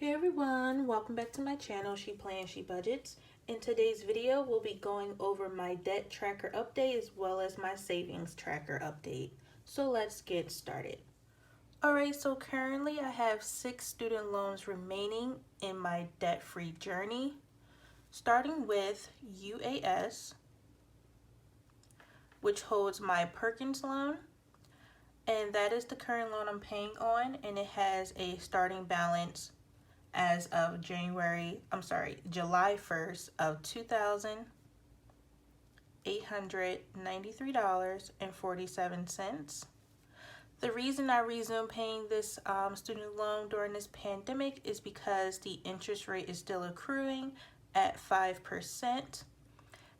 Hey everyone, welcome back to my channel, She Plans, She Budgets. In today's video, we'll be going over my debt tracker update as well as my savings tracker update. So let's get started. Alright, so currently I have 6 student loans remaining in my debt-free journey. Starting with UAS, which holds my Perkins loan. And that is the current loan I'm paying on, and it has a starting balance as of July 1st of $2,893.47. The reason I resumed paying this student loan during this pandemic is because the interest rate is still accruing at 5%,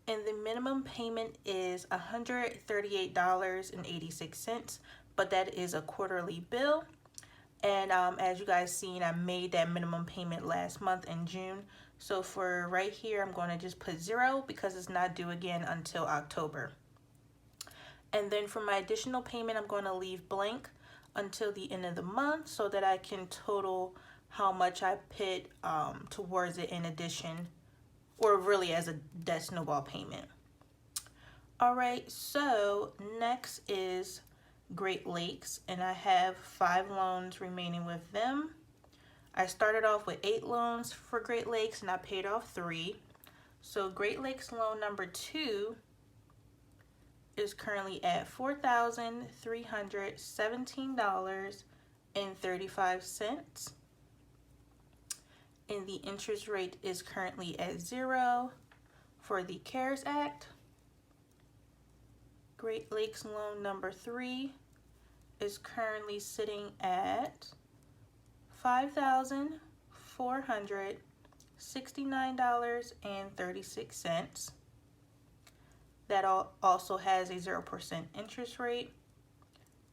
and the minimum payment is $138.86, but that is a quarterly bill. And as you guys seen, I made that minimum payment last month in June. So for right here, I'm going to just put 0 because it's not due again until October. And then for my additional payment, I'm going to leave blank until the end of the month so that I can total how much I put towards it in addition, or really as a debt snowball payment. All right, so next is Great Lakes, and I have 5 loans remaining with them. I started off with 8 loans for Great Lakes and I paid off 3. So Great Lakes loan number 2 is currently at $4,317.35, and the interest rate is currently at 0 for the CARES Act. Great Lakes loan number 3 is currently sitting at $5,469.36. That also has a 0% interest rate.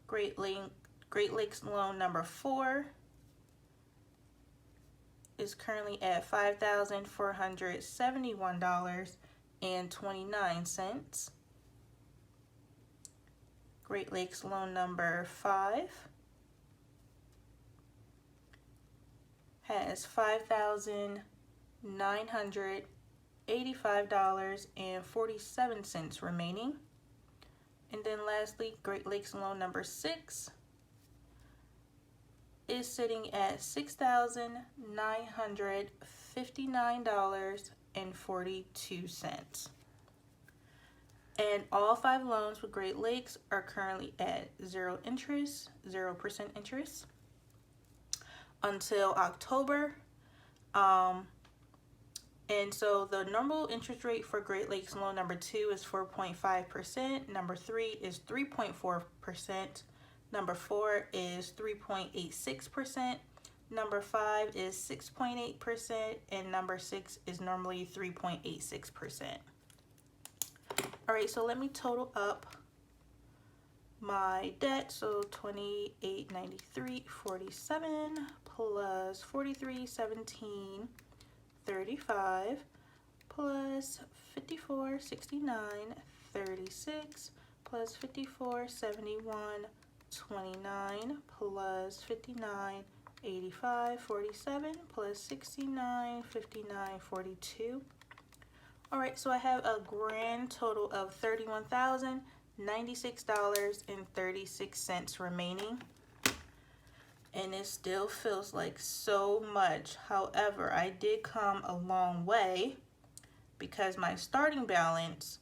Great Lakes loan number 4 is currently at $5,471.29. Great Lakes loan number 5 has $5,985.47 remaining. And then lastly, Great Lakes loan number 6 is sitting at $6,959.42. And all 5 loans with Great Lakes are currently at 0% interest until October. And so the normal interest rate for Great Lakes loan number 2 is 4.5%. Number 3 is 3.4%. Number 4 is 3.86%. Number 5 is 6.8%. And number 6 is normally 3.86%. All right, so let me total up my debt. So $2893.47 plus $4317.35 plus $5469.36 plus $5471.29 plus $5985.47 plus $6959.42. All right, so I have a grand total of $31,096.36 remaining. And it still feels like so much. However, I did come a long way because my starting balance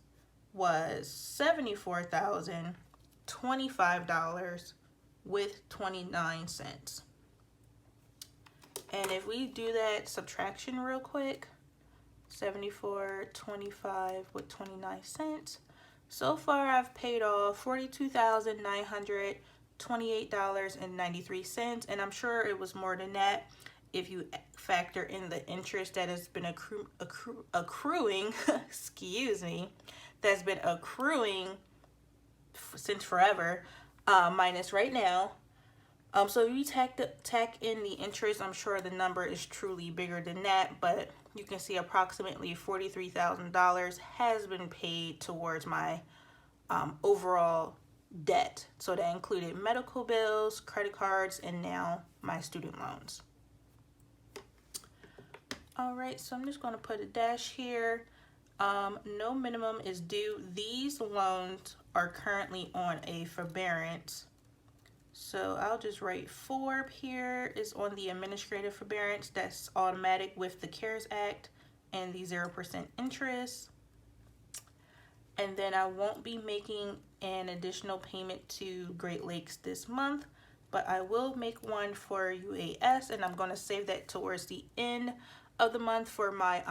was $74,025 with 29 cents. And if we do that subtraction real quick, $74.25 with 29 cents. So far I've paid off $42,928.93, and I'm sure it was more than that if you factor in the interest that has been accruing excuse me, that's been accruing since forever, minus right now. So if you tack in the interest, I'm sure the number is truly bigger than that, but you can see approximately $43,000 has been paid towards my overall debt. So that included medical bills, credit cards, and now my student loans. All right, so I'm just going to put a dash here. No minimum is due. These loans are currently on a forbearance. So I'll just write FORB here is on the administrative forbearance. That's automatic with the CARES Act and the 0% interest. And then I won't be making an additional payment to Great Lakes this month, but I will make one for UAS, and I'm going to save that towards the end of the month for my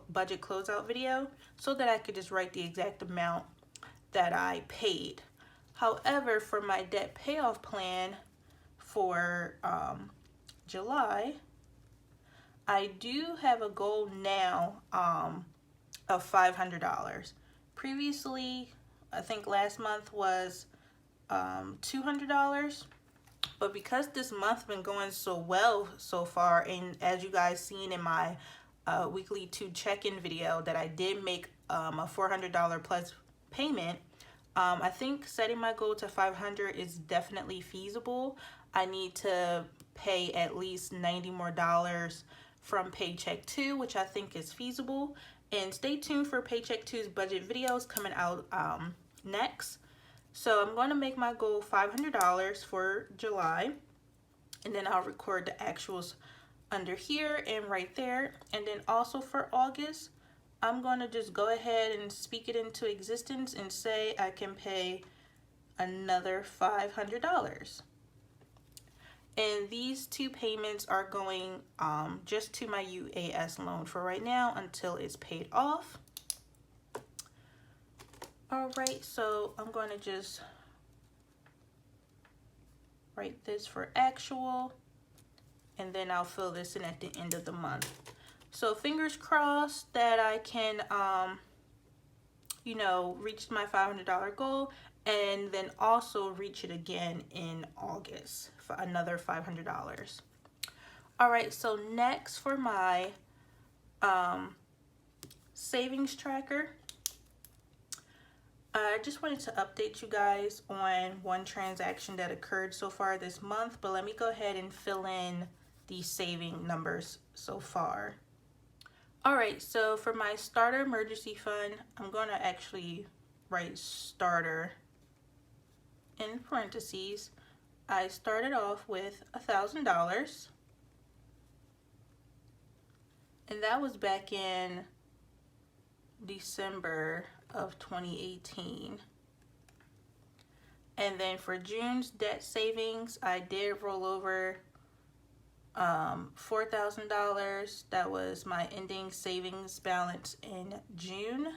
budget closeout video so that I could just write the exact amount that I paid. However, for my debt payoff plan for July, I do have a goal now of $500. Previously, I think last month was $200, but because this month been going so well so far, and as you guys seen in my weekly 2 check-in video that I did make a $400 plus payment, I think setting my goal to $500 is definitely feasible. I need to pay at least $90 more from Paycheck 2, which I think is feasible. And stay tuned for Paycheck 2's budget videos coming out next. So I'm going to make my goal $500 for July, and then I'll record the actuals under here and right there. And then also for August, I'm going to just go ahead and speak it into existence and say I can pay another $500. And these 2 payments are going just to my UAS loan for right now until it's paid off. All right, so I'm going to just write this for actual, and then I'll fill this in at the end of the month. So fingers crossed that I can, you know, reach my $500 goal, and then also reach it again in August for another $500. All right, so next for my savings tracker, I just wanted to update you guys on one transaction that occurred so far this month, but let me go ahead and fill in the saving numbers so far. All right, so for my starter emergency fund, I'm going to actually write starter in parentheses. I started off with $1,000, and that was back in December of 2018. And then for June's debt savings, I did roll over $4,000. That was my ending savings balance in June.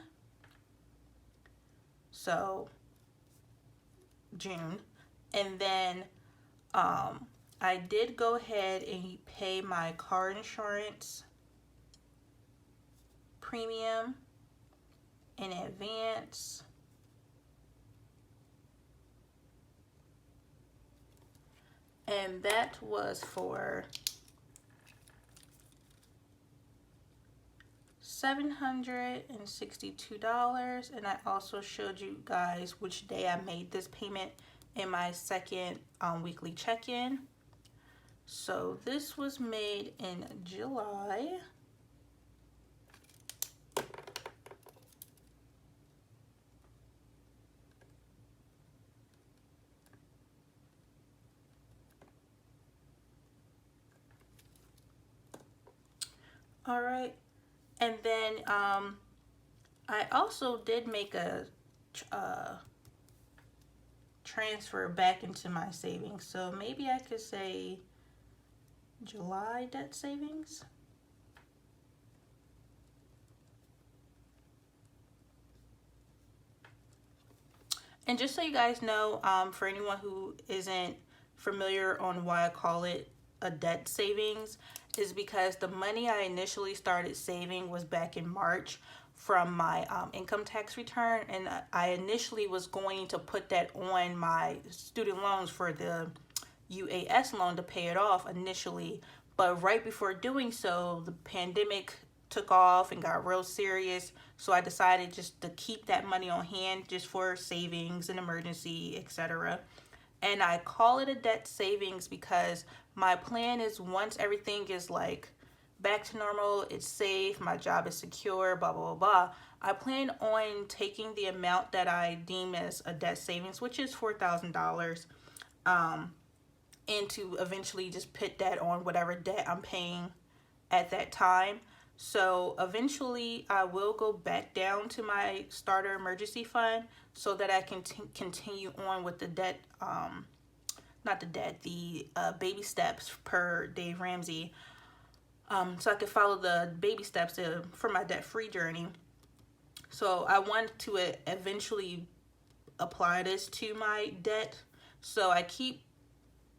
So June. And then I did go ahead and pay my car insurance premium in advance. And that was for $762. And I also showed you guys which day I made this payment in my second weekly check-in. So this was made in July. All right, and then I also did make a transfer back into my savings. So maybe I could say July debt savings. And just so you guys know, for anyone who isn't familiar on why I call it a debt savings, is because the money I initially started saving was back in March from my income tax return, and I initially was going to put that on my student loans for the UAS loan to pay it off initially, but right before doing so, the pandemic took off and got real serious, so I decided just to keep that money on hand just for savings and emergency, etc. And I call it a debt savings because my plan is once everything is like back to normal, it's safe, my job is secure, blah, blah, blah, blah, I plan on taking the amount that I deem as a debt savings, which is $4,000, and to eventually just put that on whatever debt I'm paying at that time. So eventually I will go back down to my starter emergency fund so that I can continue on with the debt, not the debt, the baby steps per Dave Ramsey. So I can follow the baby steps for my debt-free journey. So I want to eventually apply this to my debt. So I keep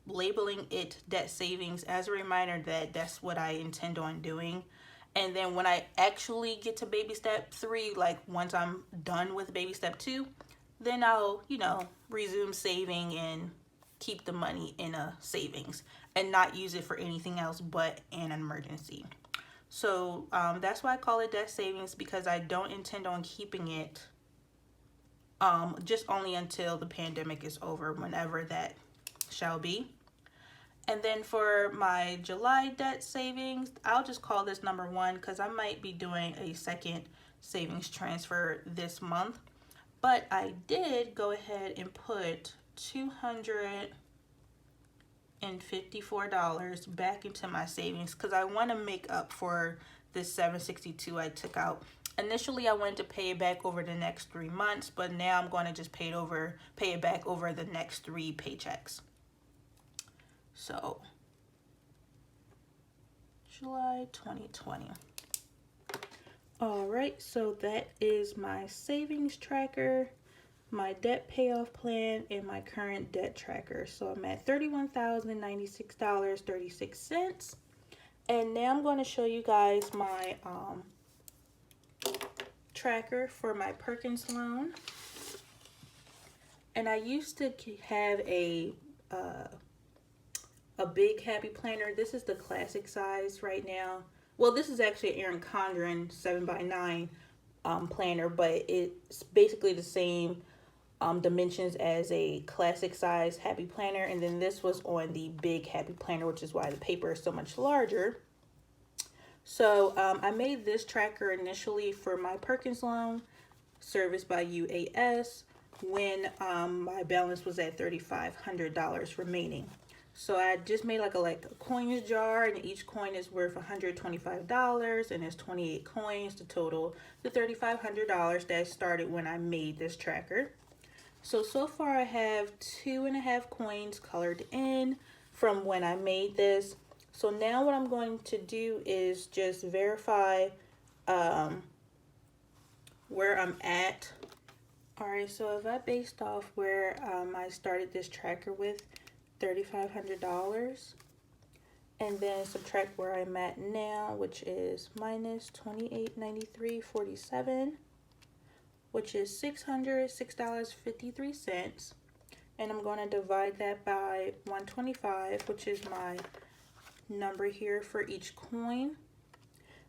labeling it debt savings as a reminder that that's what I intend on doing. And then when I actually get to baby step 3, like once I'm done with baby step 2, then I'll, resume saving and keep the money in a savings and not use it for anything else but an emergency. So that's why I call it debt savings, because I don't intend on keeping it just only until the pandemic is over, whenever that shall be. And then for my July debt savings, I'll just call this number 1 because I might be doing a second savings transfer this month. But I did go ahead and put $254 back into my savings because I want to make up for this $762 I took out. Initially, I wanted to pay it back over the next 3 months, but now I'm going to just pay it back over the next 3 paychecks. So, July 2020. All right, so that is my savings tracker, my debt payoff plan, and my current debt tracker. So I'm at $31,096.36. And now I'm going to show you guys my tracker for my Perkins loan. And I used to have a big happy planner. This is the classic size right now. Well, this is actually an Erin Condren 7x9 planner, but it's basically the same dimensions as a classic size happy planner. And then this was on the big happy planner, which is why the paper is so much larger. So I made this tracker initially for my Perkins loan serviced by UAS when my balance was at $3,500 remaining. So I just made like a coins jar, and each coin is worth $125, and there's 28 coins to total the $3,500 that started when I made this tracker. So far I have 2.5 coins colored in from when I made this. So now what I'm going to do is just verify where I'm at. All right, so if I based off where I started this tracker with, $3,500, and then subtract where I'm at now, which is minus $28.93.47, which is $606.53, and I'm going to divide that by 125, which is my number here for each coin.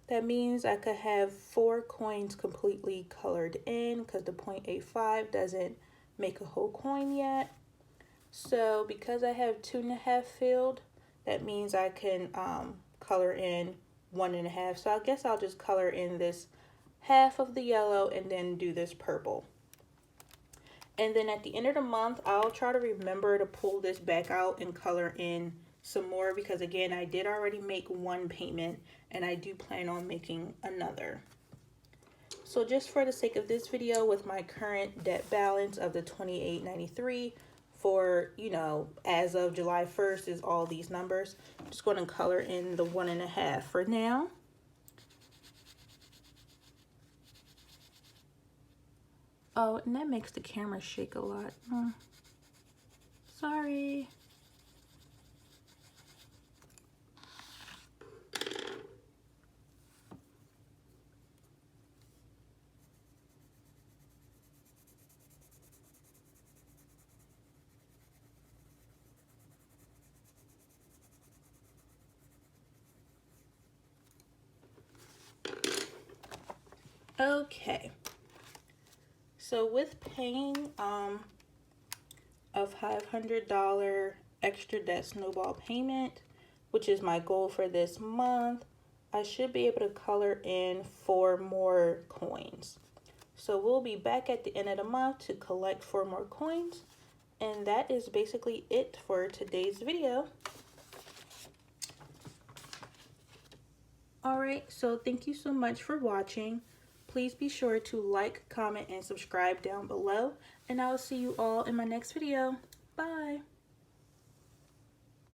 That means I could have 4 coins completely colored in because the 0.85 doesn't make a whole coin yet. So because I have 2.5 filled, that means I can color in 1.5. So I guess I'll just color in this half of the yellow and then do this purple. And then at the end of the month, I'll try to remember to pull this back out and color in some more, because again, I did already make 1 payment and I do plan on making another. So just for the sake of this video, with my current debt balance of the $28.93 for, as of July 1st is all these numbers. I'm just going to color in the 1.5 for now. Oh, and that makes the camera shake a lot. Sorry. Okay, so with paying a $500 extra debt snowball payment, which is my goal for this month, I should be able to color in 4 more coins. So we'll be back at the end of the month to collect 4 more coins. And that is basically it for today's video. Alright, so thank you so much for watching. Please be sure to like, comment, and subscribe down below. And I will see you all in my next video. Bye!